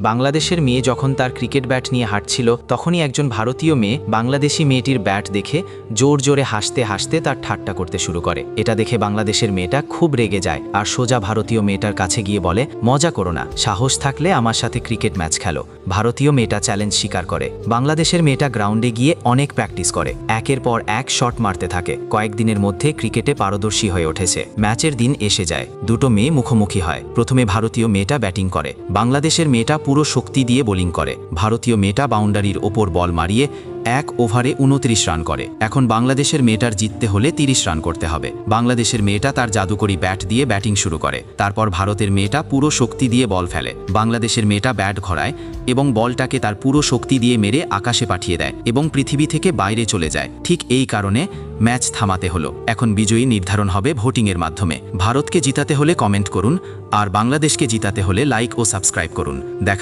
বাংলাদেশের মেয়ে যখন তার ক্রিকেট ব্যাট নিয়ে হাঁটছিল তখনই একজন ভারতীয় মেয়ে বাংলাদেশি মেয়েটির ব্যাট দেখে জোর জোরে হাসতে হাসতে তার ঠাট্টা করতে শুরু করে। এটা দেখে বাংলাদেশের মেয়েটা খুব রেগে যায় আর সোজা ভারতীয় মেয়েটার কাছে গিয়ে বলে, মজা করো না, সাহস থাকলে আমার সাথে ক্রিকেট ম্যাচ খেলো। ভারতীয় মেয়েটা চ্যালেঞ্জ স্বীকার করে। বাংলাদেশের মেয়েটা গ্রাউন্ডে গিয়ে অনেক প্র্যাকটিস করে, একের পর এক শট মারতে থাকে। কয়েকদিনের মধ্যে ক্রিকেটে পারদর্শী হয়ে উঠেছে। ম্যাচের দিন এসে যায়, দুটো মেয়ে মুখোমুখি হয়। প্রথমে ভারতীয় মেয়েটা ব্যাটিং করে, বাংলাদেশের মেয়েটা পুরো শক্তি দিয়ে বোলিং করে। ভারতীয় মেয়েটা বাউন্ডারির ওপর বল মারিয়ে 1 ওভারে 29 রান করে। এখন বাংলাদেশের মেয়েটার জিততে হলে 30 রান করতে হবে। বাংলাদেশের মেয়েটা তার জাদুকরি ব্যাট দিয়ে ব্যাটিং শুরু করে। তারপর ভারতের মেয়েটা পুরো শক্তি দিয়ে বল ফেলে। বাংলাদেশের মেয়েটা ব্যাট ঘোরায় এবং বলটাকে তার পুরো শক্তি দিয়ে মেরে আকাশে পাঠিয়ে দেয় এবং পৃথিবী থেকে বাইরে চলে যায়। ঠিক এই কারণে ম্যাচ থামাতে হলো। এখন বিজয়ী নির্ধারণ হবে ভোটিংয়ের মাধ্যমে। ভারতকে জিতাতে হলে কমেন্ট করুন আর বাংলাদেশকে জিতাতে হলে লাইক ও সাবস্ক্রাইব করুন। দেখা